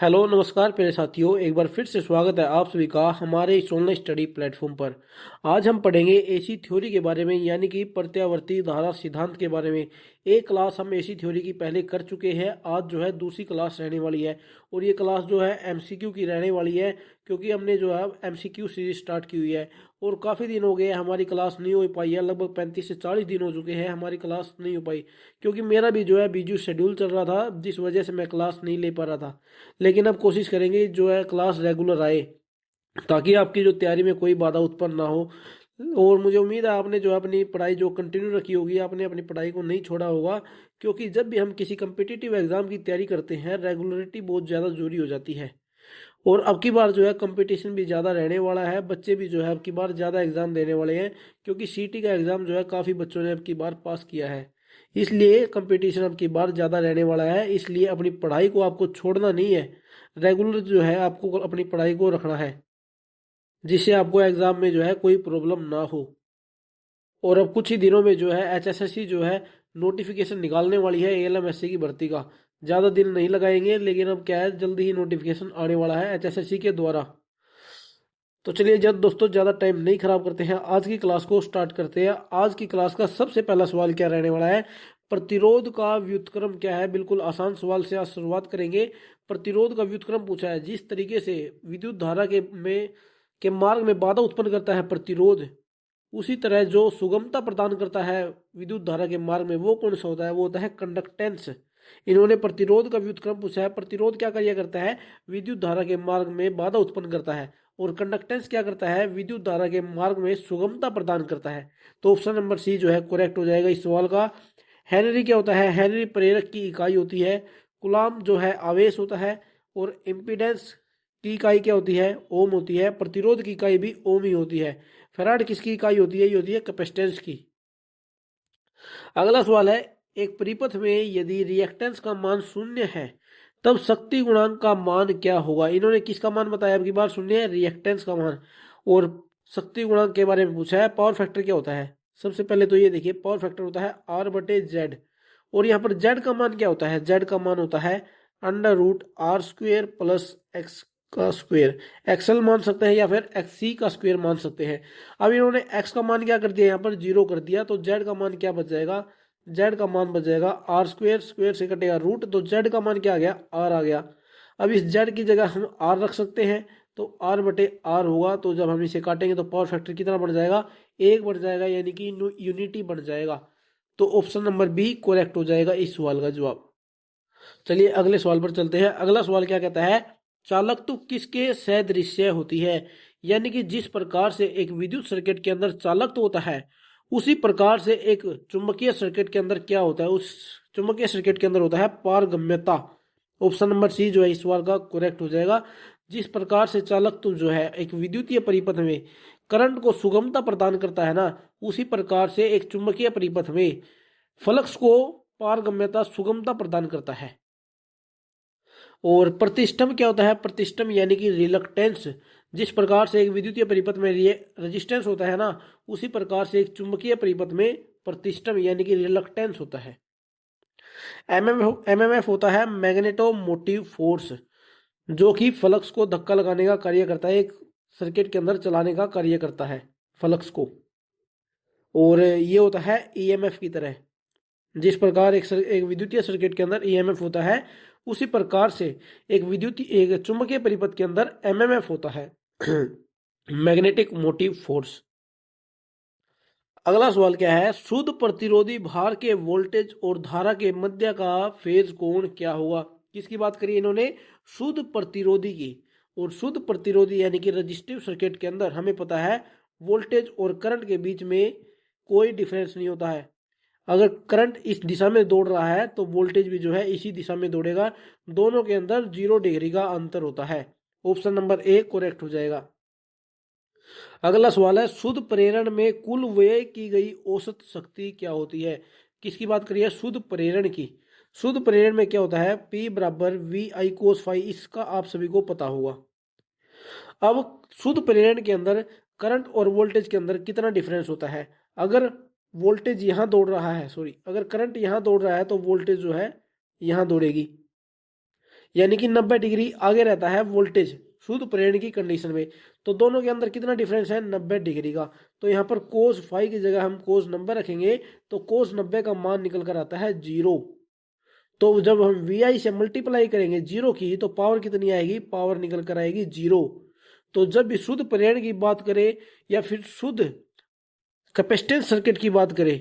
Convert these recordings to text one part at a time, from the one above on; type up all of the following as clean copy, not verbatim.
Hello नमस्कार प्यारे साथियों, एक बार फिर से स्वागत है आप सभी का हमारे इस ऑनलाइन स्टडी प्लेटफॉर्म पर। आज हम पढ़ेंगे एसी थ्योरी के बारे में, यानी कि प्रत्यावर्ती धारा सिद्धांत के बारे में। एक क्लास हम एसी थ्योरी की पहले कर चुके हैं। आज जो है दूसरी क्लास रहने वाली है और ये क्लास जो है एमसीक्यू की रहने वाली है, क्योंकि हमने जो है एमसीक्यू सीरीज स्टार्ट की हुई है और काफ़ी दिन हो गए हमारी क्लास नहीं हो पाई है। लगभग 35 से 40 दिन हो चुके हैं हमारी क्लास नहीं हो पाई, क्योंकि मेरा भी जो है बिजी शेड्यूल चल रहा था, जिस वजह से मैं क्लास नहीं ले पा रहा था। लेकिन अब कोशिश करेंगे जो है क्लास रेगुलर आए, ताकि आपकी जो तैयारी में कोई बाधा उत्पन्न ना हो। और मुझे उम्मीद है आपने जो है अपनी पढ़ाई जो कंटिन्यू रखी होगी, आपने अपनी पढ़ाई को नहीं छोड़ा होगा, क्योंकि जब भी हम किसी कम्पिटिटिव एग्जाम की तैयारी करते हैं रेगुलरिटी बहुत ज़्यादा जरूरी हो जाती है। और अब की बार जो है कंपटीशन भी ज़्यादा रहने वाला है, बच्चे भी जो है अब की बार ज़्यादा एग्जाम देने वाले हैं, क्योंकि सीटी का एग्जाम जो है काफ़ी बच्चों ने अब की बार पास किया है। इसलिए कंपटीशन अब की बार ज़्यादा रहने वाला है, इसलिए अपनी पढ़ाई को आपको छोड़ना नहीं है। रेगुलर जो है आपको अपनी पढ़ाई को रखना है, जिससे आपको एग्जाम में जो है कोई प्रॉब्लम ना हो। और अब कुछ ही दिनों में जो है एचएसएससी जो है नोटिफिकेशन निकालने वाली है एएलएमएससी की भर्ती का। ज़्यादा दिन नहीं लगाएंगे, लेकिन अब क्या है जल्दी ही नोटिफिकेशन आने वाला है एचएसएससी के द्वारा। तो चलिए जब दोस्तों ज़्यादा टाइम नहीं खराब करते हैं, आज की क्लास को स्टार्ट करते हैं। आज की क्लास का सबसे पहला सवाल क्या रहने वाला है, प्रतिरोध का व्युत्क्रम क्या है। बिल्कुल आसान सवाल से आज शुरुआत करेंगे। प्रतिरोध का व्युत्क्रम पूछा है। जिस तरीके से विद्युत धारा के मार्ग में बाधा उत्पन्न करता है प्रतिरोध, उसी तरह जो सुगमता प्रदान करता है विद्युत धारा के मार्ग में, वो कौन सा होता है, वो होता है कंडक्टेंस। इन्होंने प्रतिरोध का व्युत्क्रम पूछा है। प्रतिरोध क्या कार्य करता है, विद्युत धारा के मार्ग में बाधा उत्पन्न करता है। और कंडक्टेंस क्या करता है, विद्युत धारा के मार्ग में सुगमता प्रदान करता है। तो ऑप्शन नंबर सी जो है करेक्ट हो जाएगा इस सवाल का। हेनरी क्या होता है, हेनरी प्रेरक की इकाई होती है। कुलाम जो है आवेश होता है। और इम्पीडेंस की इकाई क्या होती है, ओम होती है। प्रतिरोध की इकाई भी ओम ही होती है। फैराड किसकी इकाई होती है, ये होती है कैपेसिटेंस की। अगला सवाल है, एक परिपथ में यदि रिएक्टेंस का मान शून्य है तब शक्ति गुणांक का मान क्या होगा। इन्होंने किसका मान बताया, अब की बार सुनिए, रिएक्टेंस का मान। और शक्ति गुणांक के बारे में पूछा है। पावर फैक्टर क्या होता है, सबसे पहले तो ये देखिए, पावर फैक्टर होता है R/Z। और यहाँ पर Z का मान क्या होता है, Z का मान होता है √R² प्लस x का स्क्वेयर। एक्सएल मान सकते हैं या फिर XC का स्क्वेयर मान सकते हैं। अब इन्होंने x का मान क्या कर दिया, यहाँ पर 0 कर दिया, तो z का मान क्या बच जाएगा, z का मान बच जाएगा R², स्क्वेयर से कटेगा रूट, तो z का मान क्या आ गया, r आ गया। अब इस z की जगह हम r रख सकते हैं, तो R/R होगा। तो जब हम इसे काटेंगे तो पावर फैक्टर कितना बढ़ जाएगा, 1 बढ़ जाएगा, यानी कि यूनिटी बढ़ जाएगा। तो ऑप्शन नंबर बी करेक्ट हो जाएगा इस सवाल का जवाब। चलिए अगले सवाल पर चलते हैं। अगला सवाल क्या कहता है, चालकत्व किसके सदृश्य होती है। यानी कि जिस प्रकार से एक विद्युत सर्किट के अंदर चालकत्व होता है, उसी प्रकार से एक चुंबकीय सर्किट के अंदर क्या होता है, उस चुंबकीय सर्किट के अंदर होता है पारगम्यता। ऑप्शन नंबर सी जो है इस सवाल का करेक्ट हो जाएगा। जिस प्रकार से चालकत्व जो है एक विद्युतीय परिपथ में करंट को सुगमता प्रदान करता है ना, उसी प्रकार से एक चुंबकीय परिपथ में फ्लक्स को पारगम्यता सुगमता प्रदान करता है। और प्रतिष्ठम क्या होता है, प्रतिष्ठम यानी कि रिलक्टेंस। जिस प्रकार से एक विद्युतीय परिपथ में रेजिस्टेंस होता है ना, उसी प्रकार से एक चुंबकीय परिपथ में प्रतिष्ठम यानी कि रिलक्टेंस होता है। एमएमएफ होता है मैग्नेटोमोटिव फोर्स, जो कि फ्लक्स को धक्का लगाने का कार्य करता है, एक सर्किट के अंदर चलाने का कार्य करता है फ्लक्स को। और ये होता है ईएमएफ की तरह। जिस प्रकार एक विद्युतीय सर्किट के अंदर ईएमएफ होता है, उसी प्रकार से एक चुंबकीय परिपथ के अंदर एमएमएफ होता है मैग्नेटिक मोटिव फोर्स। अगला सवाल क्या है, शुद्ध प्रतिरोधी भार के वोल्टेज और धारा के मध्य का फेज कोण क्या होगा। किसकी बात करी इन्होंने, शुद्ध प्रतिरोधी की। और शुद्ध प्रतिरोधी यानी कि रजिस्टिव सर्किट के अंदर हमें पता है वोल्टेज और करंट के बीच में कोई डिफरेंस नहीं होता है। अगर करंट इस दिशा में दौड़ रहा है तो वोल्टेज भी जो है इसी दिशा में दौड़ेगा। दोनों के अंदर 0 डिग्री का अंतर होता है। ऑप्शन नंबर ए करेक्ट हो जाएगा। अगला सवाल है, शुद्ध प्रेरण में कुल व्यय की गई औसत शक्ति क्या होती है। किसकी बात करिए, शुद्ध प्रेरण की। शुद्ध प्रेरण में क्या होता है, P बराबर VI cos phi, इसका आप सभी को पता होगा। अब शुद्ध प्रेरण के अंदर करंट और वोल्टेज के अंदर कितना डिफरेंस होता है। अगर वोल्टेज यहाँ दौड़ रहा है, अगर करंट यहाँ दौड़ रहा है तो वोल्टेज जो है यहाँ दौड़ेगी। यानी कि 90 डिग्री आगे रहता है वोल्टेज शुद्ध प्रेरण की कंडीशन में। तो दोनों के अंदर कितना डिफरेंस है, 90 डिग्री का। तो यहाँ पर कोस फाइव की जगह हम कोस 90 रखेंगे तो कोस 90 का मान निकल कर आता है 0। तो जब हम वी आई से मल्टीप्लाई करेंगे 0 की तो पावर कितनी आएगी, पावर निकल कर आएगी 0। तो जब भी शुद्ध प्रेरण की बात करें या फिर शुद्ध कैपेसिटेंस सर्किट की बात करें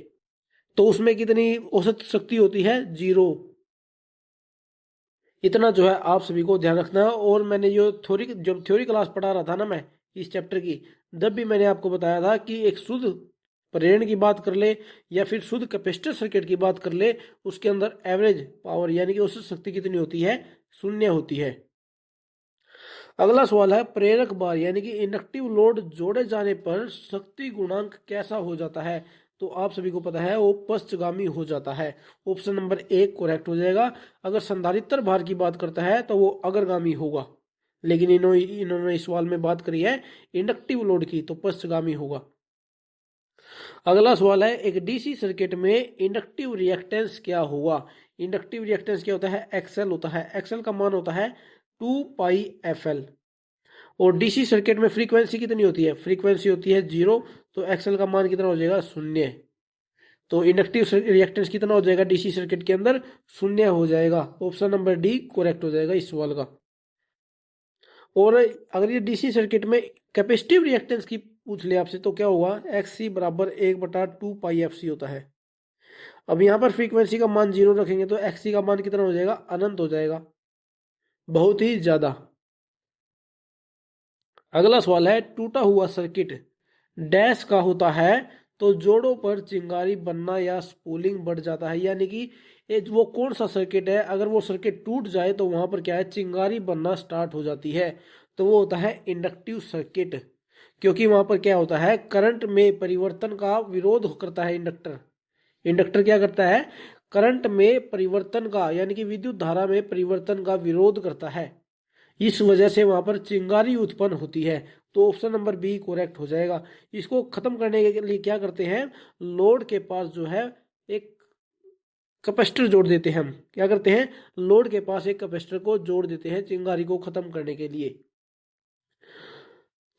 तो उसमें कितनी औसत शक्ति होती है, 0। इतना जो है आप सभी को ध्यान रखना है। और मैंने जब थ्योरी क्लास पढ़ा रहा था ना मैं इस चैप्टर की, जब भी मैंने आपको बताया था कि एक शुद्ध प्रेरण की बात कर ले या फिर शुद्ध कैपेसिटर सर्किट की बात कर ले, उसके अंदर एवरेज पावर यानी कि औसत शक्ति कितनी होती है, 0 होती है। अगला सवाल है, प्रेरक बार यानी कि इंडक्टिव लोड जोड़े जाने पर शक्ति गुणांक कैसा हो जाता है। तो आप सभी को पता है वो पश्चगामी हो जाता है। ऑप्शन नंबर 1 करेक्ट हो जाएगा। अगर संधारित्र भार की बात करता है तो वो अग्रगामी होगा, लेकिन इन्होंने इस सवाल में बात करी है इंडक्टिव लोड की, तो पश्चगामी होगा। अगला सवाल है, एक डीसी सर्किट में इंडक्टिव रिएक्टेंस क्या होगा। इंडक्टिव रिएक्टेंस क्या होता है, एक्सएल होता है। एक्सएल का मान होता है 2πfl। और डीसी सर्किट में फ्रीक्वेंसी कितनी होती है, फ्रीक्वेंसी होती है 0। तो एक्सएल का मान कितना हो जाएगा, 0। तो इंडक्टिव रिएक्टेंस कितना हो जाएगा डीसी सर्किट के अंदर, 0 हो जाएगा। ऑप्शन नंबर डी करेक्ट हो जाएगा इस सवाल का। और अगर ये डीसी सर्किट में कैपेसिटिव रिएक्टेंस की पूछ ले आपसे तो क्या होगा, एक्स सी बराबर 1/2πfc होता है। अब यहाँ पर फ्रीक्वेंसी का मान 0 रखेंगे तो एक्स सी का मान कितना हो जाएगा, अनंत हो जाएगा, बहुत ही ज्यादा। अगला सवाल है, टूटा हुआ सर्किट डैश का होता है तो जोड़ों पर चिंगारी बनना या स्पूलिंग बढ़ जाता है। यानी कि वो कौन सा सर्किट है, अगर वो सर्किट टूट जाए तो वहां पर क्या है, चिंगारी बनना स्टार्ट हो जाती है। तो वो होता है इंडक्टिव सर्किट, क्योंकि वहां पर क्या होता है, करंट में परिवर्तन का विरोध करता है इंडक्टर। इंडक्टर क्या करता है, करंट में परिवर्तन का यानी कि विद्युत धारा में परिवर्तन का विरोध करता है। इस वजह से वहां पर चिंगारी उत्पन्न होती है। तो ऑप्शन नंबर बी करेक्ट हो जाएगा। इसको खत्म करने के लिए क्या करते हैं, लोड के पास जो है एक कैपेसिटर जोड़ देते हैं। हम क्या करते हैं, लोड के पास एक कैपेसिटर को जोड़ देते हैं चिंगारी को खत्म करने के लिए।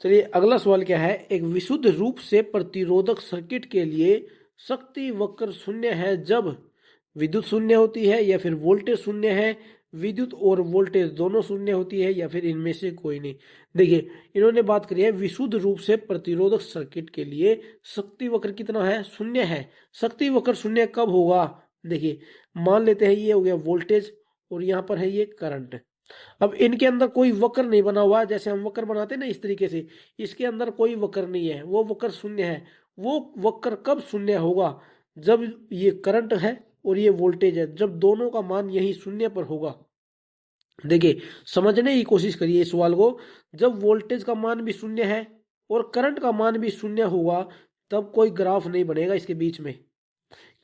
चलिए अगला सवाल क्या है, एक विशुद्ध रूप से प्रतिरोधक सर्किट के लिए शक्ति वक्र शून्य है जब विद्युत शून्य होती है या फिर वोल्टेज शून्य है, विद्युत और वोल्टेज दोनों शून्य होती है या फिर इनमें से कोई नहीं। देखिए इन्होंने बात करी है विशुद्ध रूप से प्रतिरोधक सर्किट के लिए शक्ति वक्र कितना है, शून्य है। शक्ति वक्र शून्य कब होगा, देखिए मान लेते हैं ये हो गया वोल्टेज और यहाँ पर है ये करंट। अब इनके अंदर कोई वक्र नहीं बना हुआ, जैसे हम वक्र बनाते हैं ना इस तरीके से, इसके अंदर कोई वक्र नहीं है, वो वक्र शून्य है। वो वक्र कब शून्य होगा, जब ये करंट है और ये वोल्टेज है, जब दोनों का मान यही शून्य पर होगा। देखिए समझने की कोशिश करिए इस सवाल को, जब वोल्टेज का मान भी शून्य है और करंट का मान भी शून्य होगा तब कोई ग्राफ नहीं बनेगा इसके बीच में,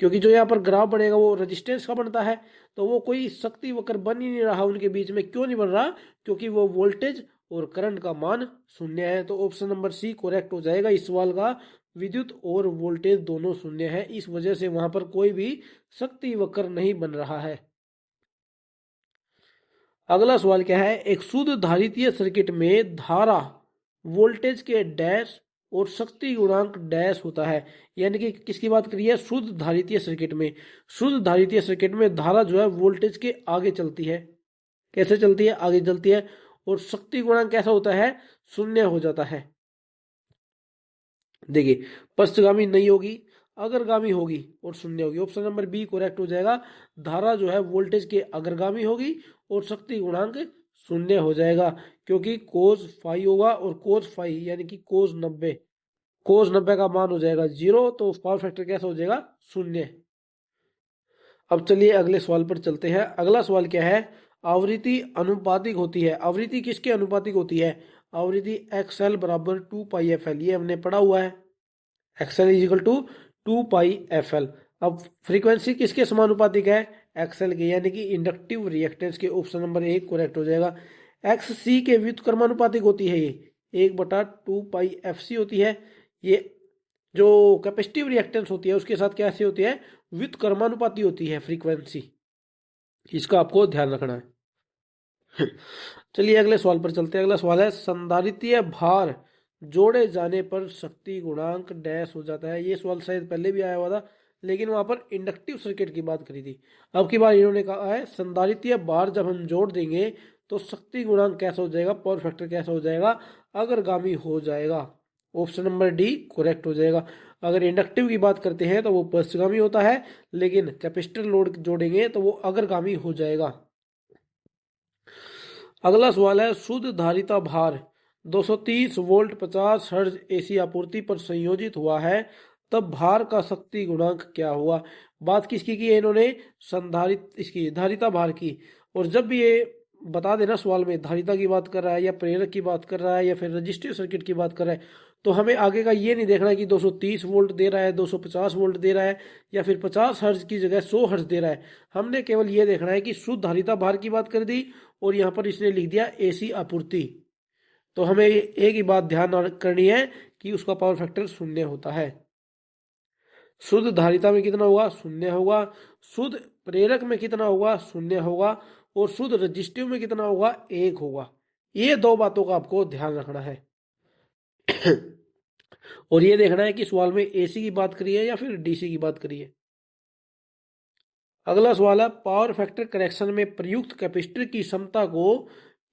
क्योंकि जो यहाँ पर ग्राफ बनेगा वो रेजिस्टेंस का बनता है। तो वो कोई शक्ति वक्र बन ही नहीं रहा उनके बीच में। क्यों नहीं बन रहा, क्योंकि वो वोल्टेज और करंट का मान शून्य है। तो ऑप्शन नंबर सी करेक्ट हो जाएगा इस सवाल का। विद्युत और वोल्टेज दोनों शून्य है, इस वजह से वहां पर कोई भी शक्ति वक्र नहीं बन रहा है। अगला सवाल क्या है, एक शुद्ध धारितीय सर्किट में धारा वोल्टेज के डैश और शक्ति गुणांक डैश होता है। यानी कि किसकी बात करिए, शुद्ध धारितीय सर्किट में। शुद्ध धारितीय सर्किट में धारा जो है वोल्टेज के आगे चलती है। कैसे चलती है, आगे चलती है। और शक्ति गुणांक कैसा होता है, शून्य हो जाता है। देखिए पश्चगामी नहीं होगी, अग्रगामी होगी और शून्य होगी। ऑप्शन नंबर बी करेक्ट हो जाएगा। धारा जो है वोल्टेज के अग्रगामी होगी और शक्ति गुणांक शून्य हो जाएगा, क्योंकि कोस फाइव होगा और कोस फाइव यानी कि कोस 90, कोस 90 का मान हो जाएगा 0। तो पावर फैक्टर कैसा हो जाएगा, शून्य। अब चलिए अगले सवाल पर चलते हैं। अगला सवाल क्या है, आवृत्ति अनुपातिक होती है। आवृत्ति किसके अनुपातिक होती है, आवृत्ति एक्सएल बराबर 2πfl, ये हमने पढ़ा हुआ है। XL is equal to 2πfl। अब फ्रीक्वेंसी किसके समानुपातिक है, एक्सएल के, यानी कि इंडक्टिव रिएक्टेंस के। ऑप्शन नंबर 1 करेक्ट हो जाएगा। एक्स सी के व्युत्क्रमानुपातिक होती है, ये 1/2πfc होती है। ये जो कैपेसिटिव रिएक्टेंस होती है उसके साथ कैसे होती है, व्युत्क्रमानुपाती होती है फ्रीक्वेंसी। इसका आपको ध्यान रखना है। चलिए अगले सवाल पर चलते हैं। अगला सवाल है, संधारित्रीय भार जोड़े जाने पर शक्ति गुणांक डैश हो जाता है। ये सवाल शायद पहले भी आया हुआ था, लेकिन वहां पर इंडक्टिव सर्किट की बात करी थी। अब की बार इन्होंने कहा है संधारित्रीय भार जब हम जोड़ देंगे तो शक्ति गुणांक कैसा हो जाएगा, पावर फैक्टर कैसा हो जाएगा, अग्रगामी हो जाएगा। ऑप्शन नंबर डी करेक्ट हो जाएगा। अगर इंडक्टिव की बात करते हैं तो वो पश्चगामी होता है, लेकिन कैपेसिटर लोड जोड़ेंगे तो वो अग्रगामी हो जाएगा। अगला सवाल है, शुद्ध धारिता भार 230 वोल्ट 50 हर्ट्ज एसी आपूर्ति पर संयोजित हुआ है, तब भार का शक्ति गुणांक क्या हुआ। बात किसकी की है इन्होंने, संधारित इसकी धारिता भार की। और जब भी ये बता देना सवाल में धारिता की बात कर रहा है या प्रेरक की बात कर रहा है या फिर रजिस्टिव सर्किट की बात कर रहा है, तो हमें आगे का ये नहीं देखना कि 230 वोल्ट दे रहा है, 250 वोल्ट दे रहा है या फिर 50 हर्ट्ज की जगह 100 हर्ट्ज दे रहा है। हमने केवल ये देखना है कि शुद्ध धारिता भार की बात कर दी और यहाँ पर इसने लिख दिया एसी आपूर्ति। तो हमें एक ही बात ध्यान करनी है कि उसका पावर फैक्टर शून्य होता है। शुद्ध धारिता में कितना होगा, शून्य होगा। शुद्ध प्रेरक में कितना होगा, शून्य होगा। और शुद्ध रजिस्टिव में कितना होगा, 1 होगा। ये दो बातों का आपको ध्यान रखना है। और ये देखना है कि सवाल में एसी की बात करी है या फिर डीसी की बात करी है। अगला सवाल है, पावर फैक्टर करेक्शन में प्रयुक्त कैपेसिटर की क्षमता को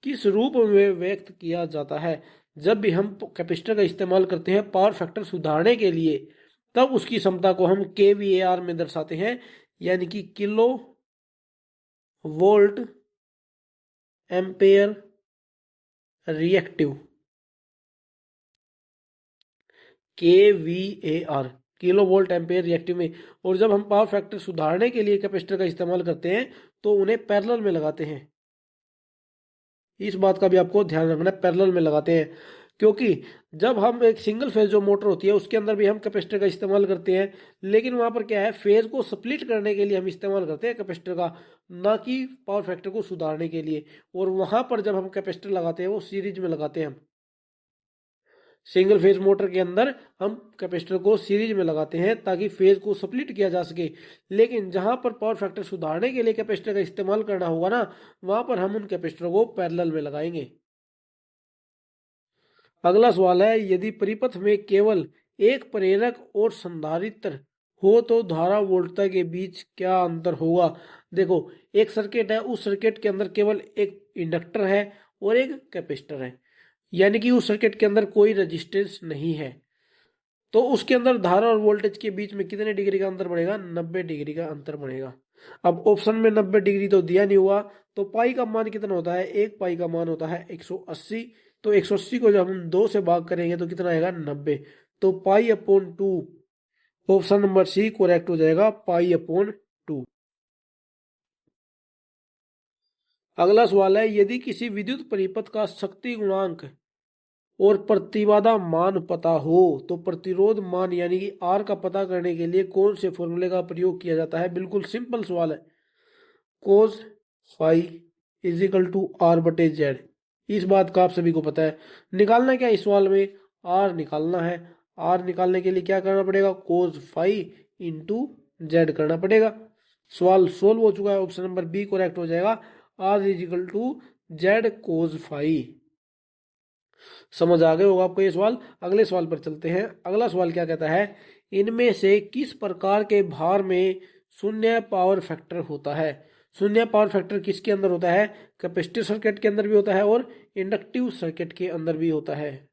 किस रूप में व्यक्त किया जाता है। जब भी हम कैपेसिटर का इस्तेमाल करते हैं पावर फैक्टर सुधारने के लिए, तब उसकी क्षमता को हम केवीएआर में दर्शाते हैं, यानी कि kilo volt ampere reactive, KVAR, kilo volt ampere reactive में। और जब हम पावर फैक्टर सुधारने के लिए कैपेसिटर का इस्तेमाल करते हैं तो उन्हें पैरेलल में लगाते हैं। इस बात का भी आपको ध्यान रखना है, पैरेलल में लगाते हैं, क्योंकि जब हम एक सिंगल फेज जो मोटर होती है उसके अंदर भी हम कैपेसिटर का इस्तेमाल करते हैं, लेकिन वहां पर क्या है, फेज को स्प्लिट करने के लिए हम इस्तेमाल करते हैं कैपेसिटर का, ना कि पावर फैक्टर को सुधारने के लिए। और वहां पर जब हम कैपेसिटर लगाते हैं वो सीरीज में लगाते हैं। हम सिंगल फेज मोटर के अंदर हम कैपेसिटर को सीरीज में लगाते हैं ताकि फेज को स्प्लिट किया जा सके। लेकिन जहां पर पावर फैक्टर सुधारने के लिए कैपेसिटर का इस्तेमाल करना होगा ना, वहां पर हम उन कैपेसिटर को पैरेलल में लगाएंगे। अगला सवाल है, यदि परिपथ में केवल एक प्रेरक और संधारित्र हो तो धारा वोल्टता के बीच क्या अंतर होगा। देखो, एक सर्किट है, उस सर्किट के अंदर केवल एक इंडक्टर है और एक कैपेसिटर है, यानी कि उस सर्किट के अंदर कोई रेजिस्टेंस नहीं है। तो उसके अंदर धारा और वोल्टेज के बीच में कितने डिग्री का अंतर बढ़ेगा, 90 डिग्री का अंतर बढ़ेगा। अब ऑप्शन में 90 डिग्री तो दिया नहीं हुआ, तो पाई का मान कितना होता है, एक पाई का मान होता है 180। तो 180 को जब हम 2 से भाग करेंगे तो कितना आएगा, 90। तो pi upon 2, option number C correct हो जाएगा, पाई अपॉन 2। अगला सवाल है, यदि किसी विद्युत परिपथ का शक्ति गुणांक और प्रतिबाधा मान पता हो तो प्रतिरोध मान यानी कि आर का पता करने के लिए कौन से फॉर्मूले का प्रयोग किया जाता है। बिल्कुल सिंपल सवाल है, cos phi is equal to R बटे जेड। इस बात का आप सभी को पता है। निकालना क्या इस सवाल में, आर निकालना है। आर निकालने के लिए क्या करना पड़ेगा, कोस फाई इंटू जेड करना पड़ेगा। सवाल सोल्व हो चुका है, ऑप्शन नंबर बी करेक्ट हो जाएगा, R is equal to Z cos phi. समझ आ गए होगा आपको ये सवाल। अगले सवाल पर चलते हैं। अगला सवाल क्या कहता है, इनमें से किस प्रकार के भार में शून्य पावर फैक्टर होता है। शून्य पावर फैक्टर किसके अंदर होता है, कैपेसिटिव सर्किट के अंदर भी होता है और इंडक्टिव सर्किट के अंदर भी होता है।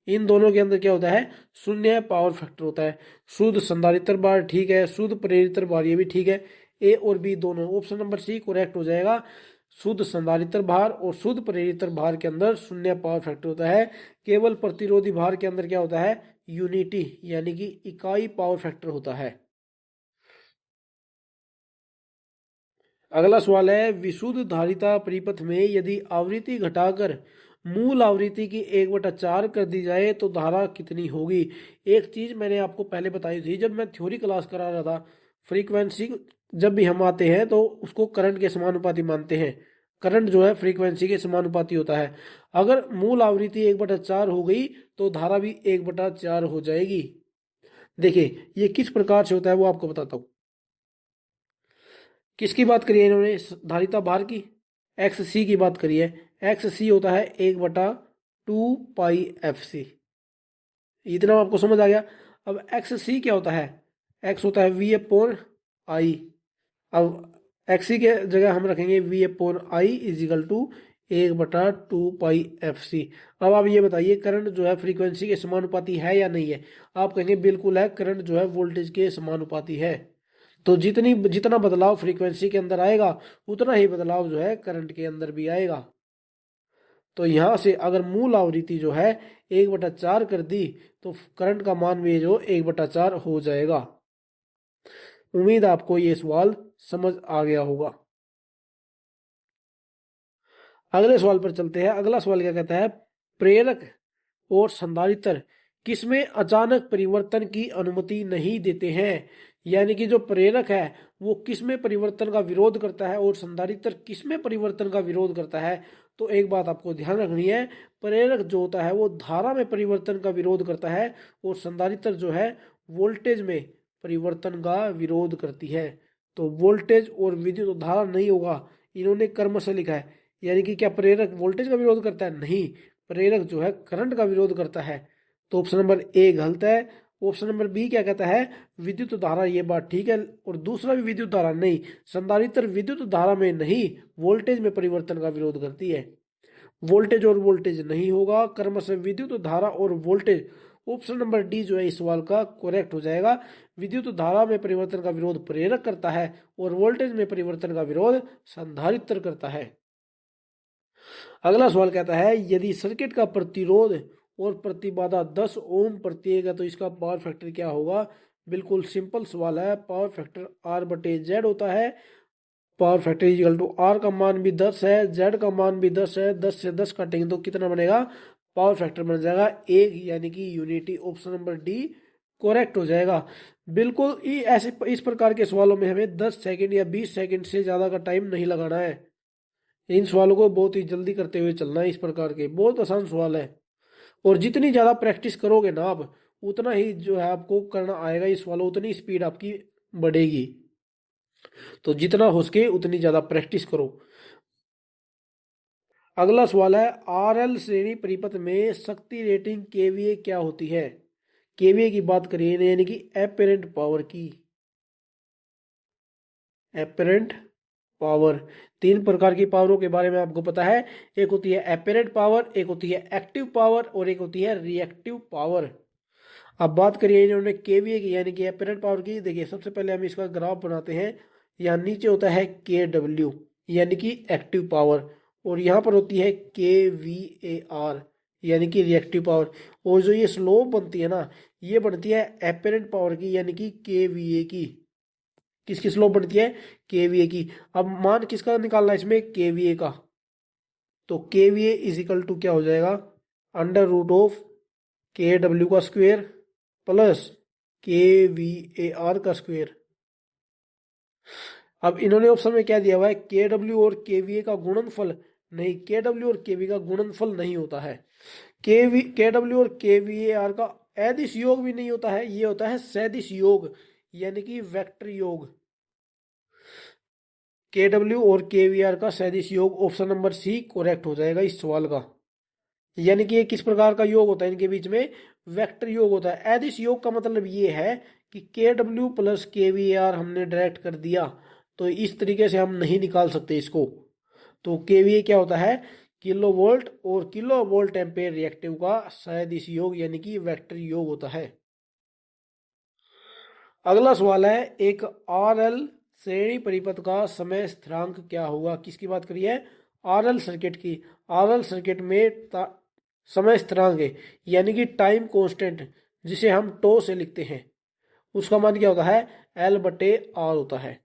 इन दोनों के अंदर क्या होता है, शून्य पावर फैक्टर होता है। शुद्ध संधारित्र भार ठीक है, शुद्ध प्रेरित्र भार ये भी ठीक है। ए और बी दोनों, ऑप्शन नंबर सी करेक्ट हो जाएगा। शुद्ध संधारित्र भार और शुद्ध प्रेरित्र भार के अंदर शून्य पावर फैक्टर होता है। केवल प्रतिरोधी भार के अंदर क्या होता है, यूनिटी यानी कि इकाई पावर फैक्टर होता है। अगला सवाल है, विशुद्ध धारिता परिपथ में यदि आवृत्ति घटाकर मूल आवृत्ति की 1/4 कर दी जाए तो धारा कितनी होगी। एक चीज मैंने आपको पहले बताई थी जब मैं थ्योरी क्लास करा रहा था, फ्रीक्वेंसी जब भी हम आते हैं तो उसको करंट के समानुपाती मानते हैं। करंट जो है फ्रीक्वेंसी के समानुपाती होता है। अगर मूल आवृत्ति 1/4 हो गई तो धारा भी 1/4 हो जाएगी। देखिए ये किस प्रकार से होता है वो आपको बताता हूं। किसकी बात करी है इन्होंने, धारिता भार की। एक्स सी की बात करिए, एक्स सी होता है 1/2 पाई एफ सी। इतना आपको समझ आ गया। अब एक्स सी क्या होता है, एक्स होता है V/I। अब एक्स सी के जगह हम रखेंगे V/I equal to 1/2 pi F C. अब आप ये बताइए करंट जो है फ्रीक्वेंसी के समानुपाती है या नहीं है। आप कहेंगे बिल्कुल है, करंट जो है वोल्टेज के समानुपाती है। तो जितना बदलाव फ्रीक्वेंसी के अंदर आएगा उतना ही बदलाव जो है करंट के अंदर भी आएगा। तो यहां से अगर मूल आवृत्ति जो है 1/4 कर दी तो करंट का मान भी जो 1/4 हो जाएगा। उम्मीद आपको ये सवाल समझ आ गया होगा। अगले सवाल पर चलते हैं। अगला सवाल क्या कहता है, प्रेरक और संधारित्र किसमें अचानक परिवर्तन की अनुमति नहीं देते हैं। यानी कि जो प्रेरक है वो किसमें परिवर्तन का विरोध करता है और संधारित्र किसमें परिवर्तन का विरोध करता है। तो एक बात आपको ध्यान रखनी है, प्रेरक जो होता है वो धारा में परिवर्तन का विरोध करता है और संधारित्र जो है वोल्टेज में परिवर्तन का विरोध करती है। तो वोल्टेज और विद्युत धारा नहीं होगा, इन्होंने कर्म से लिखा है। यानी कि क्या प्रेरक वोल्टेज का विरोध करता है, नहीं, प्रेरक जो है करंट का विरोध करता है। तो ऑप्शन नंबर ए गलत है। ऑप्शन नंबर बी क्या कहता है, विद्युत धारा, ये बात ठीक है। और दूसरा भी विद्युत धारा नहीं, संधारित्र विद्युत धारा में नहीं वोल्टेज में परिवर्तन का विरोध करती है। वोल्टेज और वोल्टेज नहीं होगा, कर्म से विद्युत धारा और वोल्टेज। ऑप्शन नंबर डी जो है इस सवाल का करेक्ट हो जाएगा। विद्युत धारा में परिवर्तन का विरोध प्रेरक करता है और वोल्टेज में परिवर्तन का विरोध संधारित्र करता है। अगला सवाल कहता है, यदि सर्किट का प्रतिरोध और प्रतिबाधा 10 ओम प्रत्येक है तो इसका पावर फैक्टर क्या होगा। बिल्कुल सिंपल सवाल है, पावर फैक्टर R/Z होता है। Power factor equal to R का मान भी 10 है, Z का मान भी 10 है। 10 से 10 काटेंगे तो कितना बनेगा, पावर फैक्टर बन जाएगा 1, यानी कि unity. Option number D correct हो जाएगा। बिल्कुल ऐसे इस प्रकार के सवालों में हमें 10 सेकंड या 20 सेकंड से ज़्यादा का टाइम नहीं लगाना है। इन सवालों को बहुत ही जल्दी करते हुए चलना है। इस प्रकार के बहुत आसान सवाल है और जितनी ज़्यादा प्रैक्टिस करोगे ना आप, उतना ही जो है आपको करना आएगा इस सवालों, उतनी स्पीड आपकी बढ़ेगी। तो जितना हो सके उतनी ज़्यादा प्रैक्टिस करो। अगला सवाल है, RL श्रेणी परिपथ में शक्ति रेटिंग केवीए क्या होती है। केवीए की बात करिए यानी कि एपरेंट पावर की। एपरेंट पावर, 3 प्रकार की पावरों के बारे में आपको पता है। एक होती है एपरेंट पावर, एक होती है एक्टिव पावर और एक होती है रिएक्टिव पावर। अब बात करिए इन्होंने केवीए की यानी कि एपरेंट पावर की। देखिए सबसे पहले हम इसका ग्राफ बनाते हैं। यहाँ नीचे होता है KW यानी कि एक्टिव पावर और यहाँ पर होती है KVAR यानी कि रिएक्टिव पावर। और जो ये स्लोप बनती है ना, ये बनती है एपरेंट पावर की यानी कि KVA की। किसकी स्लोप बनती है, KVA की। अब मान किसका निकालना है इसमें, KVA का। तो KVA इज इक्वल टू क्या हो जाएगा, √ऑफ KW का स्क्वायर प्लस KVAR का स्क्वायर। अब इन्होंने ऑप्शन में क्या दिया हुआ है, KW और KVA का गुणनफल। नहीं, KW और KV का गुणनफल नहीं होता है। KW और KVAR का अदिश योग भी नहीं होता है, ये होता है सदिश योग यानी कि वेक्टर योग। KW और KVAR का सदिश योग, ऑप्शन नंबर सी करेक्ट हो जाएगा इस सवाल का। यानी कि ये किस प्रकार का योग होता है, इनके बीच में वेक्टर योग होता है। अदिश योग का मतलब ये है कि KW प्लस KVAR हमने डायरेक्ट कर दिया, तो इस तरीके से हम नहीं निकाल सकते इसको। तो KVA क्या होता है, किलो वोल्ट और किलो वोल्ट एम्पेयर रिएक्टिव का सदिश योग यानी कि वेक्टर योग होता है। अगला सवाल है, एक RL श्रेणी परिपथ का समय स्थिरांक क्या होगा। किसकी बात करिए, RL सर्किट की। RL सर्किट में समय स्थिरांक है यानी कि टाइम कांस्टेंट, जिसे हम टो से लिखते हैं, उसका मान क्या होता है, L/R होता है।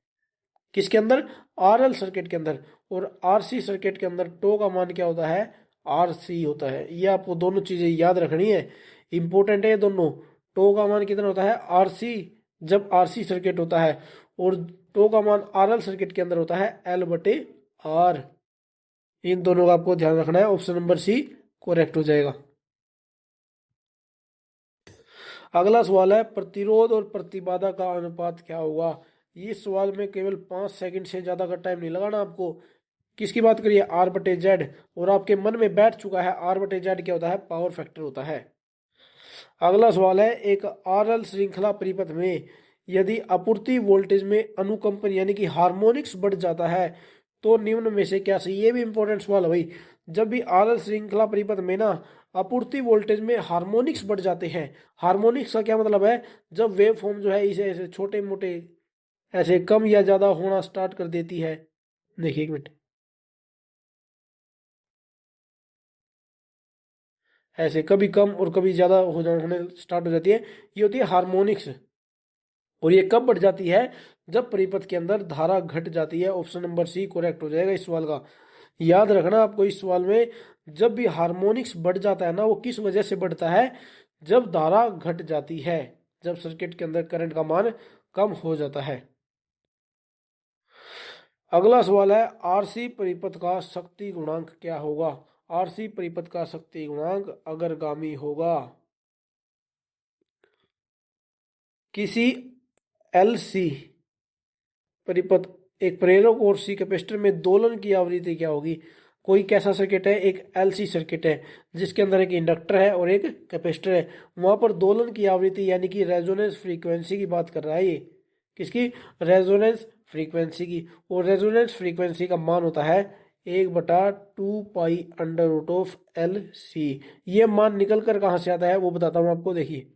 किसके अंदर, RL सर्किट के अंदर। और RC सर्किट के अंदर टो का मान क्या होता है, RC होता है। ये आपको दोनों चीजें याद रखनी है, इंपॉर्टेंट है ये दोनों। टो का मान कितना होता है, RC जब RC सर्किट होता है, और टो का मान RL सर्किट के अंदर होता है L/R। इन दोनों का आपको ध्यान रखना है। ऑप्शन नंबर सी करेक्ट हो जाएगा। अगला सवाल है, प्रतिरोध और प्रतिबाधा का अनुपात क्या होगा। इस सवाल में केवल 5 सेकंड से ज्यादा का टाइम नहीं लगाना आपको। किसकी बात करिए, आर बटे जेड। और आपके मन में बैठ चुका है आर बटे जेड क्या होता है, पावर फैक्टर होता है। अगला सवाल है, एक आरएल श्रृंखला परिपथ में यदि आपूर्ति वोल्टेज में अनुकंपन यानी कि हार्मोनिक्स बढ़ जाता है तो निम्न में से क्या सही। ये भी इंपॉर्टेंट सवाल है भाई। जब भी आरएल श्रृंखला परिपथ में ना आपूर्ति वोल्टेज में हार्मोनिक्स बढ़ जाते हैं, हार्मोनिक्स का क्या मतलब है, जब वेव फॉर्म जो है इसे ऐसे छोटे मोटे ऐसे कम या ज्यादा होना स्टार्ट कर देती है। देखिए एक मिनट, ऐसे कभी कम और कभी ज्यादा होने स्टार्ट हो जाती है, ये होती है हार्मोनिक्स। और ये कब बढ़ जाती है, जब परिपथ के अंदर धारा घट जाती है। ऑप्शन नंबर सी करेक्ट हो जाएगा इस सवाल का। याद रखना आपको इस सवाल में, जब भी हार्मोनिक्स बढ़ जाता है ना, वो किस वजह से बढ़ता है, जब धारा घट जाती है, जब सर्किट के अंदर करंट का मान कम हो जाता है। अगला सवाल है, आरसी परिपथ का शक्ति गुणांक क्या होगा। आरसी परिपथ का शक्ति गुणांक अग्रगामी होगा। किसी एलसी परिपथ, एक प्रेरक और सी कैपेसिटर में दोलन की आवृत्ति क्या होगी। कोई कैसा सर्किट है, एक एलसी सर्किट है जिसके अंदर एक इंडक्टर है और एक कैपेसिटर है, वहां पर दोलन की आवृत्ति यानी कि रेजोनेंस फ्रीक्वेंसी की बात कर रहा है ये। किसकी, रेजोनेंस फ्रीक्वेंसी की। और रेजोनेंस फ्रीक्वेंसी का मान होता है 1/2 pi under root of LC। ये मान निकल कर कहां से आता है वो बताता हूं आपको। देखिए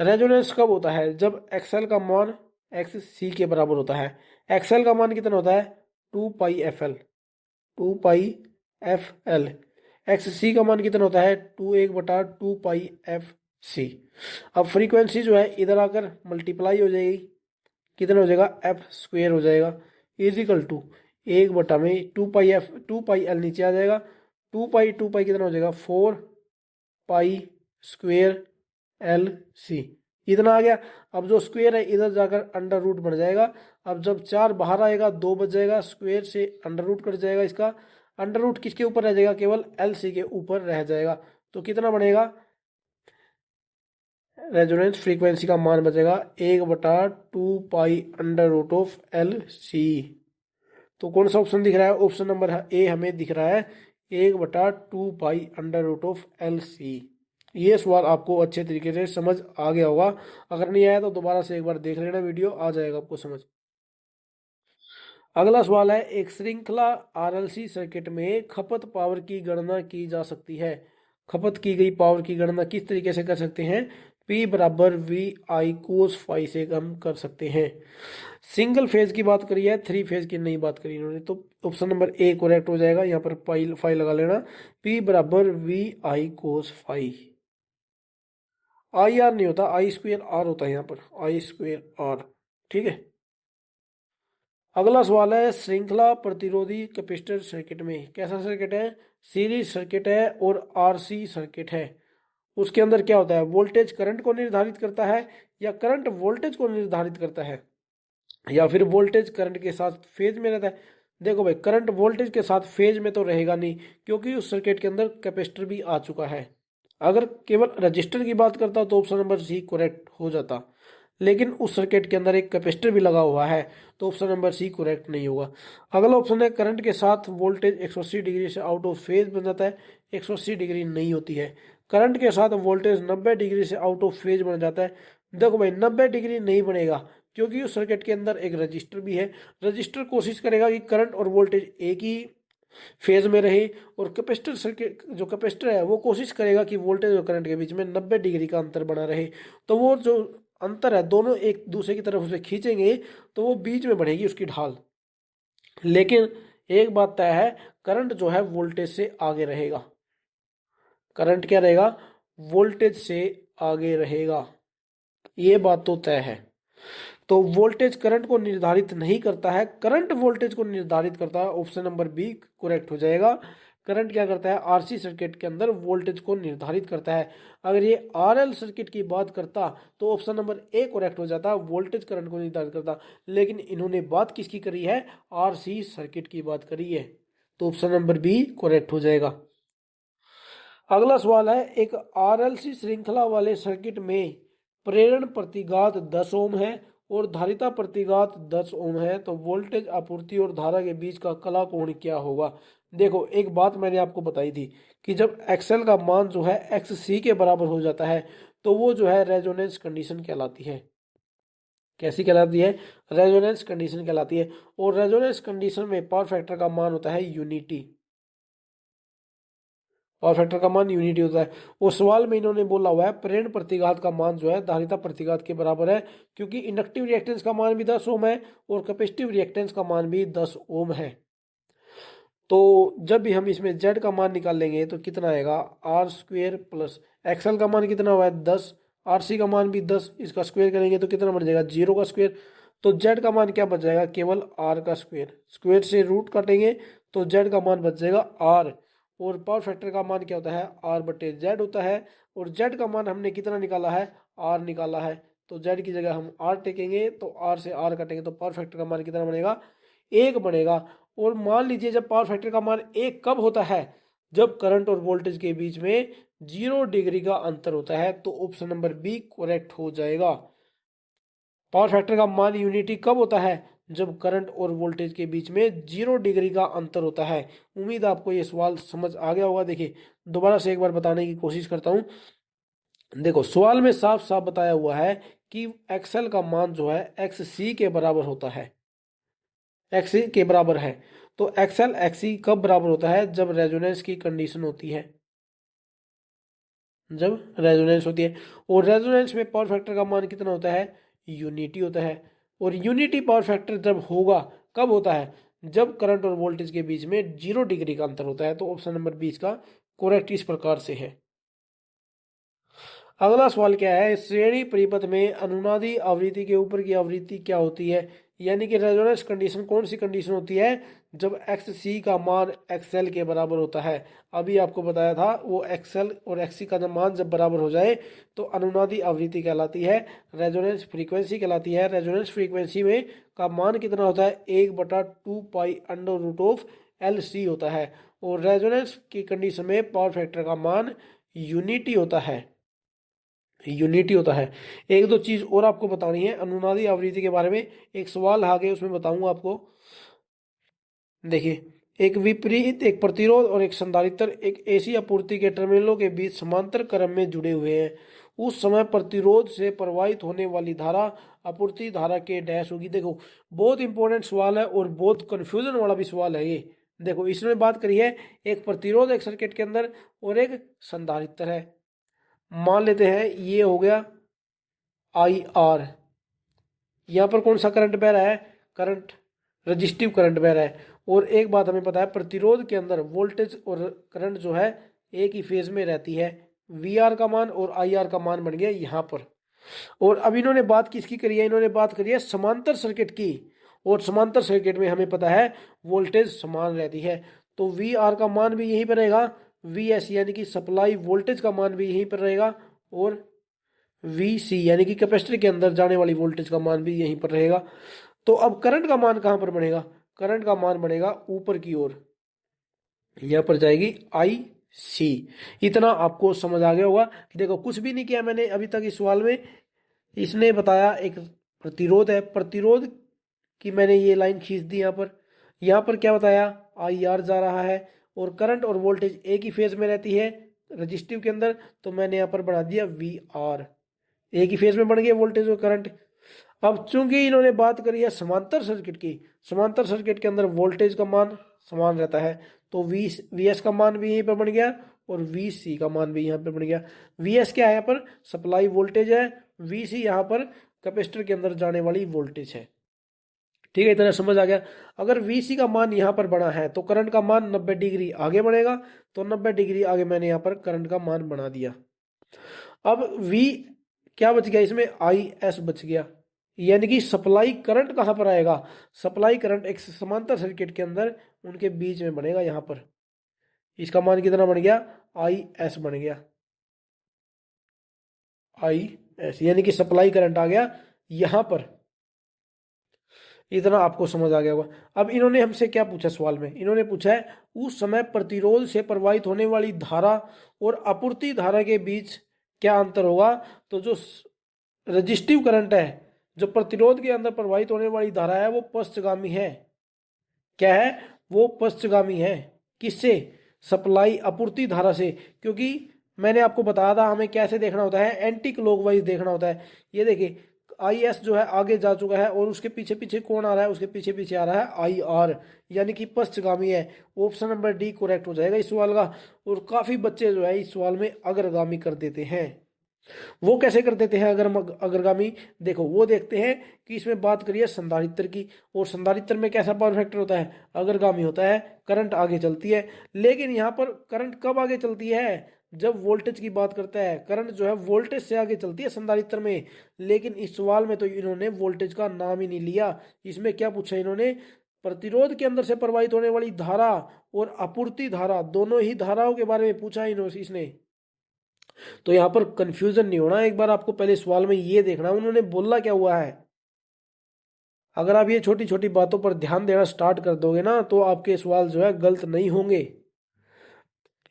रेजोनेंस कब होता है, जब एक्सएल का मान एक्स सी के बराबर होता है। एक्सएल का मान कितना होता है, 2 पाई FL, 2 पाई FL। एक्स सी का मान कितना होता है, 1/2 पाई FC। अब फ्रीक्वेंसी जो है इधर आकर मल्टीप्लाई हो जाएगी, कितना हो जाएगा, F² हो जाएगा, इजिकल टू 1/में 2 पाई L नीचे आ जाएगा, 2 पाई कितना हो जाएगा, 4 पाई² LC। इतना आ गया। अब जो स्क्वायर है इधर जाकर अंडर रूट बन जाएगा। अब जब 4 बाहर आएगा 2 बच जाएगा, स्क्वायर से अंडर रूट कट जाएगा, इसका अंडर रूट किसके ऊपर रह जाएगा, केवल LC के ऊपर रह जाएगा। तो कितना बनेगा, रेजोनेंस फ्रीक्वेंसी का मान बचेगा 1/2 pi under root of LC। तो कौन सा ऑप्शन दिख रहा है, ऑप्शन नंबर ए हमें दिख रहा है, 1/2 pi under root of LC। ये सवाल आपको अच्छे तरीके से समझ आ गया होगा। अगर नहीं आया तो दोबारा से एक बार देख लेना वीडियो, आ जाएगा आपको समझ। अगला सवाल है, एक श्रृंखला RLC सर्किट में खपत पावर की गणना की जा सकती है। खपत की गई पावर की गणना किस तरीके से कर सकते हैं, P = VI cos φ से हम कर सकते हैं। सिंगल फेज की बात करी है, 3 फेज की नहीं बात करी इन्होंने, तो ऑप्शन नंबर ए करेक्ट हो जाएगा। यहाँ पर पाई लगा लेना, P = VI cos φ। IR नहीं होता, I²R होता है, यहाँ पर I²R। ठीक है। अगला सवाल है, श्रृंखला प्रतिरोधी कैपेसिटर सर्किट में कैसा सर्किट है, सीरीज सर्किट है और RC सर्किट है। उसके अंदर क्या होता है, वोल्टेज करंट को निर्धारित करता है या करंट वोल्टेज को निर्धारित करता है, या फिर वोल्टेज करंट के साथ फेज में रहता है। देखो भाई, करंट वोल्टेज के साथ फेज में तो रहेगा नहीं, क्योंकि उस सर्किट के अंदर कैपेसिटर भी आ चुका है। अगर केवल रजिस्टर की बात करता तो ऑप्शन नंबर सी करेक्ट हो जाता, लेकिन उस सर्किट के अंदर एक कैपेसिटर भी लगा हुआ है, तो ऑप्शन नंबर सी करेक्ट नहीं होगा। अगला ऑप्शन है, करंट के साथ वोल्टेज 180 डिग्री से आउट ऑफ फेज बन जाता है। 180 डिग्री नहीं होती है। करंट के साथ वोल्टेज 90 डिग्री से आउट ऑफ फेज बन जाता है। देखो भाई, 90 डिग्री नहीं बनेगा, क्योंकि उस सर्किट के अंदर एक रजिस्टर भी है। रजिस्टर कोशिश करेगा कि करंट और वोल्टेज एक ही फेज में रहे, और कैपेसिटर सर्किट जो कैपेसिटर है वो कोशिश करेगा कि वोल्टेज और करंट के बीच में 90 डिग्री का अंतर बना रहे। तो वो जो अंतर है, दोनों एक दूसरे की तरफ उसे खींचेंगे तो वो बीच में बढ़ेगी उसकी ढाल। लेकिन एक बात तय है, करंट जो है वोल्टेज से आगे रहेगा। करंट क्या रहेगा, वोल्टेज से आगे रहेगा, ये बात तो तय है। तो वोल्टेज करंट को निर्धारित नहीं करता है, करंट वोल्टेज को निर्धारित करता है। ऑप्शन नंबर बी करेक्ट हो जाएगा। करंट क्या करता है, आरसी सर्किट के अंदर वोल्टेज को निर्धारित करता है। अगर ये आरएल सर्किट की बात करता तो ऑप्शन नंबर ए करेक्ट हो जाता, वोल्टेज करंट को निर्धारित करता। लेकिन इन्होंने बात किसकी करी है, आरसी सर्किट की बात करी है, तो ऑप्शन नंबर बी करेक्ट हो जाएगा। अगला सवाल है, एक आरएलसी श्रृंखला वाले सर्किट में प्रेरण प्रतिघात 10 ओम है और धारिता प्रतिघात 10 ओम है, तो वोल्टेज आपूर्ति और धारा के बीच का कला कोण क्या होगा। देखो एक बात मैंने आपको बताई थी कि जब एक्सएल का मान जो है एक्स सी के बराबर हो जाता है तो वो जो है रेजोनेंस कंडीशन कहलाती है। कैसी कहलाती है? रेजोनेंस कंडीशन कहलाती है। और रेजोनेंस कंडीशन में पावर फैक्टर का मान होता है यूनिटी। पावर फैक्टर का मान यूनिटी होता है। और सवाल में इन्होंने बोला हुआ है प्रेरण प्रतिघात का मान जो है धारिता प्रतिघात के बराबर है, क्योंकि इंडक्टिव रिएक्टेंस का मान भी 10 ओम है और कैपेसिटिव रिएक्टेंस का मान भी 10 ओम है। तो जब भी हम इसमें जेड का मान निकाल लेंगे तो कितना आएगा, आर स्क्वेयर प्लस एक्सएल का मान कितना हुआ है 10, आर सी का मान भी 10, इसका स्क्वेयर करेंगे तो कितना बन जाएगा 0 का स्क्वेयर। तो जेड का मान क्या बच जाएगा, केवल आर का स्क्वेयर, स्क्वेयर से रूट काटेंगे तो जेड का मान बच जाएगा आर। और पावर फैक्टर का मान क्या होता है, आर बटे जेड होता है। और जेड का मान हमने कितना निकाला है, आर निकाला है, तो जेड की जगह हम आर टेकेंगे तो आर से आर काटेंगे तो पावर फैक्टर का मान कितना बनेगा, 1 बनेगा। और मान लीजिए जब पावर फैक्टर का मान 1 कब होता है, जब करंट और वोल्टेज के बीच में 0 डिग्री का अंतर होता है, तो ऑप्शन नंबर बी करेक्ट हो जाएगा। पावर फैक्टर का मान यूनिटी कब होता है, जब करंट और वोल्टेज के बीच में 0 डिग्री का अंतर होता है। उम्मीद आपको ये सवाल समझ आ गया होगा। देखिए दोबारा से एक बार बताने की कोशिश करता हूँ। देखो सवाल में साफ साफ बताया हुआ है कि एक्सएल का मान जो है एक्स सी के बराबर होता है, एक्स के बराबर है। तो एक्सएल एक्सी कब बराबर होता है, जब रेजोनेंस की कंडीशन होती है, जब रेजोनेंस होती है। और रेजोनेंस में पावर फैक्टर का मान कितना होता है, यूनिटी होता है। और यूनिटी पावर फैक्टर जब होगा, कब होता है, जब करंट और वोल्टेज के बीच में 0 डिग्री का अंतर होता है। तो ऑप्शन नंबर 20 का करेक्ट इस प्रकार से है। अगला सवाल क्या है, श्रेणी परिपथ में अनुनादी आवृत्ति के ऊपर की आवृत्ति क्या होती है, यानी कि रेजोनेंस कंडीशन कौन सी कंडीशन होती है, जब एक्स सी का मान एक्सएल के बराबर होता है। अभी आपको बताया था वो एक्सएल और एक्सी का जब मान जब बराबर हो जाए तो अनुनादी आवृत्ति कहलाती है, रेजोनेंस फ्रीक्वेंसी कहलाती है। रेजोनेंस फ्रीक्वेंसी में का मान कितना होता है, 1/2 pi under root of L C होता है। और रेजोनेंस की कंडीशन में पावर फैक्टर का मान यूनिटी होता है, यूनिटी होता है। एक दो चीज और आपको बतानी है अनुनादी आवृत्ति के बारे में, एक सवाल आ गए उसमें बताऊंगा आपको। देखिए एक विपरीत, एक प्रतिरोध और एक संधारित्र एक एसी आपूर्ति के टर्मिनलों के बीच समांतर क्रम में जुड़े हुए हैं। उस समय प्रतिरोध से प्रवाहित होने वाली धारा आपूर्ति धारा के डैश होगी। देखो बहुत इंपॉर्टेंट सवाल है और बहुत कंफ्यूजन वाला भी सवाल है ये। देखो इसमें बात करी है एक प्रतिरोध एक सर्किट के अंदर और एक संधारित्र है। मान लेते हैं ये हो गया आई आर, यहाँ पर कौन सा करंट बह रहा है, करंट रजिस्टिव करंट बह रहा है। और एक बात हमें पता है प्रतिरोध के अंदर वोल्टेज और करंट जो है एक ही फेज में रहती है। वी आर का मान और आई आर का मान बन गया यहाँ पर। और अब इन्होंने बात किसकी करी है, इन्होंने बात करी है समांतर सर्किट की। और समांतर सर्किट में हमें पता है वोल्टेज समान रहती है, तो वी आर का मान भी यहीं पर रहेगा, वी एस यानी कि सप्लाई वोल्टेज का मान भी यहीं पर रहेगा, और वी सी यानी कि कैपेसिटर के अंदर जाने वाली वोल्टेज का मान भी यहीं पर रहेगा। तो अब करंट का मान कहाँ पर बनेगा, करंट का मान बनेगा ऊपर की ओर, यहाँ पर जाएगी आई सी। इतना आपको समझ आ गया होगा। देखो कुछ भी नहीं किया मैंने अभी तक इस सवाल में। इसने बताया एक प्रतिरोध है, प्रतिरोध की मैंने ये लाइन खींच दी यहाँ पर। यहाँ पर क्या बताया, आई आर जा रहा है और करंट और वोल्टेज एक ही फेज में रहती है रजिस्टिव के अंदर, तो मैंने यहाँ पर बढ़ा दिया वी आर, एक ही फेज में बढ़ गया वोल्टेज और करंट। अब चूंकि इन्होंने बात करी है समांतर सर्किट की, समांतर सर्किट के अंदर वोल्टेज का मान समान रहता है, तो वी एस का मान भी यहीं पर बन गया और वी सी का मान भी यहाँ पर बन गया। वी एस क्या है, यहाँ पर सप्लाई वोल्टेज है, वी सी यहाँ पर कैपेसिटर के अंदर जाने वाली वोल्टेज है। ठीक है, इतना समझ आ गया। अगर वी सी का मान यहाँ पर बना है तो करंट का मान 90 डिग्री आगे बढ़ेगा, तो 90 डिग्री आगे मैंने यहाँ पर करंट का मान बना दिया। अब वी क्या बच गया, इसमें आई एस बच गया, यानी कि सप्लाई करंट कहाँ पर आएगा, सप्लाई करंट एक समांतर सर्किट के अंदर उनके बीच में बनेगा यहाँ पर। इसका मान कितना बन गया, आई एस बन गया, आई एस यानी कि सप्लाई करंट आ गया यहाँ पर। इतना आपको समझ आ गया होगा। अब इन्होंने हमसे क्या पूछा सवाल में, इन्होंने पूछा है उस समय प्रतिरोध से प्रवाहित होने वाली धारा और आपूर्ति धारा के बीच क्या अंतर होगा। तो जो रजिस्टिव करंट है, जो प्रतिरोध के अंदर प्रवाहित होने वाली धारा है वो पश्चगामी है। क्या है? वो पश्चगामी है। किससे? सप्लाई आपूर्ति धारा से। क्योंकि मैंने आपको बताया था हमें कैसे देखना होता है, एंटी क्लॉकवाइज देखना होता है। ये देखिए आई एस जो है आगे जा चुका है और उसके पीछे पीछे कौन आ रहा है? उसके पीछे पीछे आ रहा है आई आर, यानी कि पश्चगामी है। ऑप्शन नंबर डी करेक्ट हो जाएगा इस सवाल का। और काफी बच्चे जो है इस सवाल में अग्रगामी कर देते हैं। वो कैसे कर देते हैं अग्रगामी? देखो वो देखते हैं कि इसमें बात करिए संधारित्र की, और संधारित्र में कैसा पावर फैक्टर होता है? अग्रगामी होता है, करंट आगे चलती है। लेकिन यहाँ पर करंट कब आगे चलती है? जब वोल्टेज की बात करता है, करंट जो है वोल्टेज से आगे चलती है संधारित्र में। लेकिन इस सवाल में तो इन्होंने वोल्टेज का नाम ही नहीं लिया। इसमें क्या पूछा इन्होंने? प्रतिरोध के अंदर से प्रवाहित होने वाली धारा और आपूर्ति धारा, दोनों ही धाराओं के बारे में पूछा इसने। तो यहां पर कंफ्यूजन नहीं होना, एक बार आपको पहले सवाल में ये देखना उन्होंने बोला क्या हुआ है। अगर आप ये छोटी छोटी बातों पर ध्यान देना स्टार्ट कर दोगे ना तो आपके सवाल जो है गलत नहीं होंगे।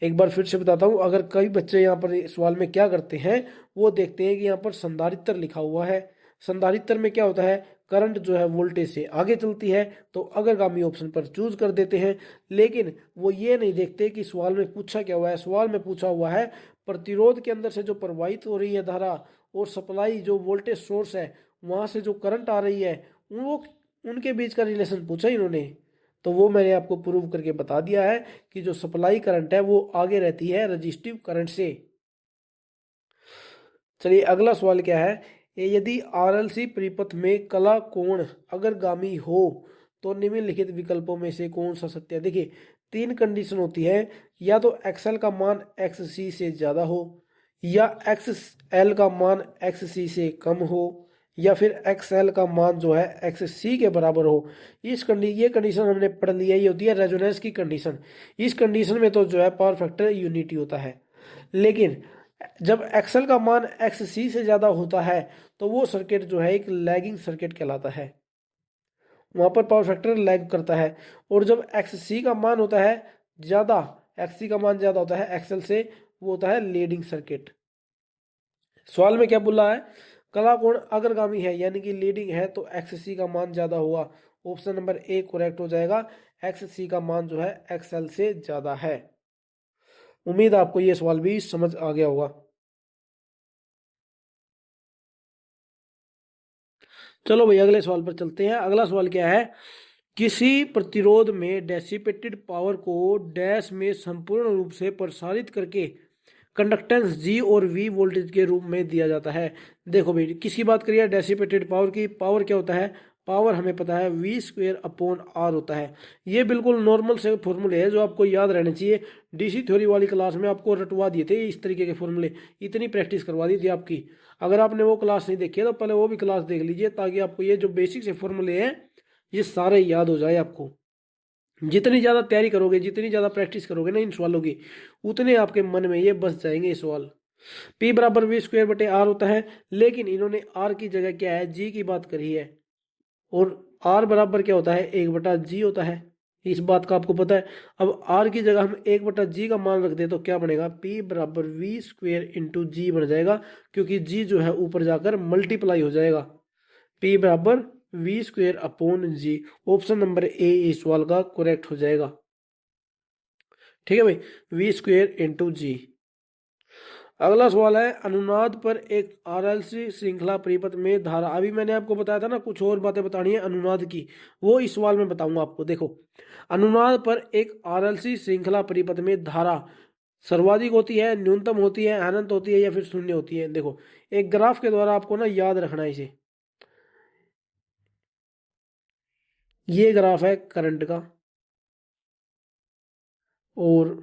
एक बार फिर से बताता हूं, अगर कई बच्चे यहाँ पर सवाल में क्या करते हैं, वो देखते हैं कि यहाँ पर संधारित्र लिखा हुआ है। संधारित्र में क्या होता है? करंट जो है वोल्टेज से आगे चलती है, तो अग्रगामी ऑप्शन पर चूज कर देते हैं। लेकिन वो ये नहीं देखते कि सवाल में पूछा क्या हुआ है। सवाल में पूछा हुआ है प्रतिरोध के अंदर से जो प्रवाहित हो रही है धारा और सप्लाई जो वोल्टेज सोर्स है वहां से जो करंट आ रही है, वो उनके बीच का रिलेशन पूछा इन्होंने। तो वो मैंने आपको प्रूव करके बता दिया है कि जो सप्लाई करंट है वो आगे रहती है रेजिस्टिव करंट से। चलिए अगला सवाल क्या है? यदि आरएलसी परिपथ में कला कोण अग्रगामी हो तो निम्नलिखित विकल्पों में से कौन सा सत्य है? देखिए 3 कंडीशन होती है, या तो एक्सएल का मान एक्स सी से ज्यादा हो, या एक्स एल का मान एक्स सी से कम हो, या फिर एक्स एल का मान जो है एक्स सी के बराबर हो। ये कंडीशन हमने पढ़ लिया, ये होती है रेजोनेंस की कंडीशन। इस कंडीशन में तो जो है पावर फैक्टर यूनिटी होता है। लेकिन जब एक्सएल का मान एक्स सी से ज्यादा होता है तो वो सर्किट जो है एक लैगिंग सर्किट कहलाता है, वहां पर पावर फैक्टर लैग करता है। और जब एक्स सी का मान होता है ज्यादा, एक्स सी का मान ज्यादा होता है एक्सएल से, वो होता है लीडिंग सर्किट। सवाल में क्या बोला है? कला कोण अग्रगामी है यानी कि लीडिंग है, तो एक्स सी का मान ज्यादा हुआ। ऑप्शन नंबर ए करेक्ट हो जाएगा। एक्स सी का मान जो है एक्सएल से ज्यादा है। उम्मीद आपको ये सवाल भी समझ आ गया होगा। चलो भाई अगले सवाल पर चलते हैं। अगला सवाल क्या है? किसी प्रतिरोध में डेसिपेटेड पावर को डैश में संपूर्ण रूप से प्रसारित करके कंडक्टेंस जी और वी वोल्टेज के रूप में दिया जाता है। देखो भाई किसकी बात करिए? डेसिपेटेड पावर की। पावर क्या होता है? पावर हमें पता है वी स्क्वेयर अपॉन आर होता है। ये बिल्कुल नॉर्मल से फॉर्मूले है जो आपको याद रहने चाहिए। डीसी थ्योरी वाली क्लास में आपको रटवा दिए थे इस तरीके के फॉर्मूले, इतनी प्रैक्टिस करवा दी थी आपकी। अगर आपने वो क्लास नहीं देखी है तो पहले वो भी क्लास देख लीजिए, ताकि आपको ये जो बेसिक से फॉर्मूले हैं ये सारे याद हो जाए आपको। जितनी ज़्यादा तैयारी करोगे, जितनी ज़्यादा प्रैक्टिस करोगे ना इन सवालों की, उतने आपके मन में ये बस जाएंगे ये सवाल। P बराबर वी स्क्वायर बटे आर होता है, लेकिन इन्होंने आर की जगह क्या है? जी की बात करी है। और आर बराबर क्या होता है? 1/g होता है। इस बात का आपको पता है। अब आर की जगह हम 1/g का मान रख दे तो क्या बनेगा? P बराबर वी स्क्वेयर इंटू जी बन जाएगा, क्योंकि जी जो है ऊपर जाकर मल्टीप्लाई हो जाएगा। P बराबर V square upon G. Option number A इस सवाल का करेक्ट हो जाएगा। ठीक है भाई, वी स्क्वेयर इंटू जी। अगला सवाल है अनुनाद पर एक आरएलसी श्रृंखला परिपथ में धारा। अभी मैंने आपको बताया था ना कुछ और बातें बतानी है अनुनाद की, वो इस सवाल में बताऊंगा आपको। देखो अनुनाद पर एक आरएलसी श्रृंखला परिपथ में धारा सर्वाधिक होती है, न्यूनतम होती है, अनंत होती है, या फिर शून्य होती है। देखो एक ग्राफ के द्वारा आपको ना याद रखना है इसे। ये ग्राफ है करंट का, और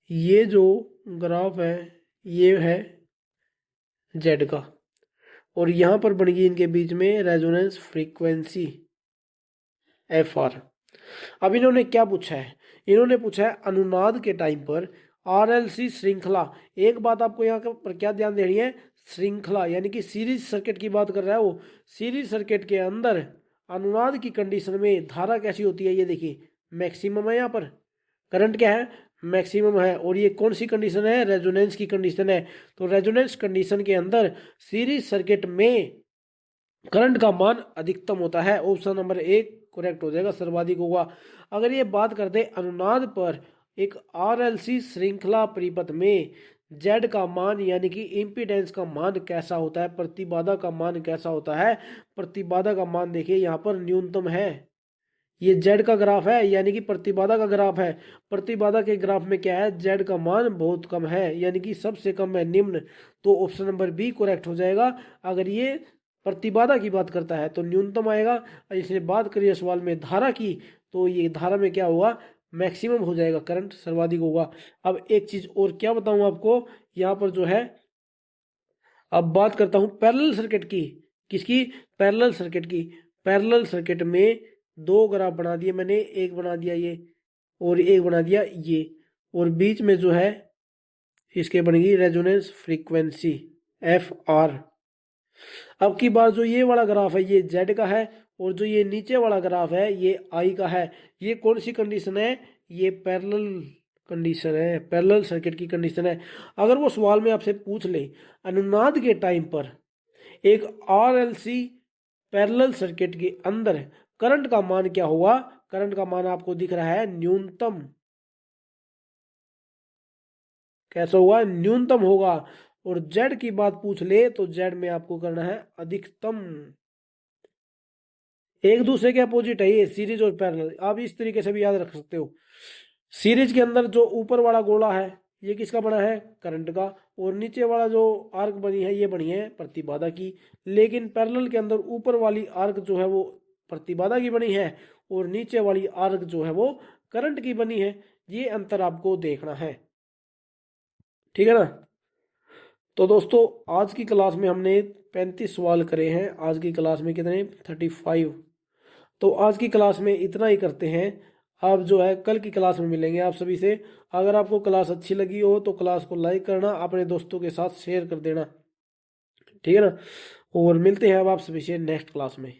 ये जो ग्राफ है ये है जेड का, और यहां पर बन गई इनके बीच में रेजोनेंस फ्रीक्वेंसी एफ आर। अब इन्होंने क्या पूछा है? इन्होंने पूछा है अनुनाद के टाइम पर आरएलसी श्रृंखला। एक बात आपको यहाँ पर क्या ध्यान देनी है? श्रृंखला यानी कि सीरीज सर्किट की बात कर रहा है वो। सीरीज सर्किट के अंदर अनुनाद की कंडीशन में धारा कैसी होती है? ये देखिए मैक्सिमम है, यहाँ पर करंट क्या है? मैक्सिमम है। और ये कौन सी कंडीशन है? रेजोनेंस की कंडीशन है। तो रेजोनेंस कंडीशन के अंदर सीरीज सर्किट में करंट का मान अधिकतम होता है। ऑप्शन नंबर 1 करेक्ट हो जाएगा, सर्वाधिक होगा। अगर ये बात करते हैं अनुनाद पर, एक आरएलसी श्रृंखला परिपथ में जेड का मान यानी कि इम्पीडेंस का मान कैसा होता है, प्रतिबाधा का मान कैसा होता है। प्रतिबाधा का मान देखिए यहाँ पर न्यूनतम है, ये जेड का ग्राफ है यानी कि प्रतिबाधा का ग्राफ है। प्रतिबाधा के ग्राफ में क्या है, जेड का मान बहुत कम है यानी कि सबसे कम है, निम्न। तो ऑप्शन नंबर बी करेक्ट हो जाएगा। अगर ये प्रतिबाधा की बात करता है तो न्यूनतम आएगा, इसलिए बात करिए सवाल में धारा की, तो ये धारा में क्या होगा, मैक्सिमम हो जाएगा, करंट सर्वाधिक होगा। अब एक चीज और क्या बताऊं आपको, यहाँ पर जो है अब बात करता हूं पैरेलल सर्किट की। किसकी, पैरेलल सर्किट की। पैरेलल सर्किट में दो ग्राफ बना दिए मैंने, एक बना दिया ये और एक बना दिया ये, और बीच में जो है इसके बनेगी रेजोनेंस फ्रीक्वेंसी एफ आर। अब की बार जो ये वाला ग्राफ है ये जेड का है, और जो ये नीचे वाला ग्राफ है ये आई का है। ये कौन सी कंडीशन है, ये पैरेलल कंडीशन है, पैरेलल सर्किट की कंडीशन है। अगर वो सवाल में आपसे पूछ ले अनुनाद के टाइम पर एक आरएलसी पैरेलल सर्किट के अंदर करंट का मान क्या होगा, करंट का मान आपको दिख रहा है न्यूनतम, कैसा होगा, न्यूनतम होगा। और जेड की बात पूछ ले तो जेड में आपको करना है अधिकतम। एक दूसरे के अपोजिट है ये सीरीज और पैरेलल, आप इस तरीके से भी याद रख सकते हो। सीरीज के अंदर जो ऊपर वाला गोला है ये किसका बना है, करंट का, और नीचे वाला जो आर्क बनी है ये बनी है प्रतिबाधा की। लेकिन पैरेलल के अंदर ऊपर वाली आर्क जो है वो प्रतिबाधा की बनी है, और नीचे वाली आर्क जो है वो करंट की बनी है। ये अंतर आपको देखना है, ठीक है ना। तो दोस्तों आज की क्लास में हमने 35 सवाल करे हैं, आज की क्लास में कितने, 35। तो आज की क्लास में इतना ही करते हैं। आप जो है कल की क्लास में मिलेंगे आप सभी से। अगर आपको क्लास अच्छी लगी हो तो क्लास को लाइक करना, अपने दोस्तों के साथ शेयर कर देना, ठीक है ना। और मिलते हैं अब आप सभी से नेक्स्ट क्लास में।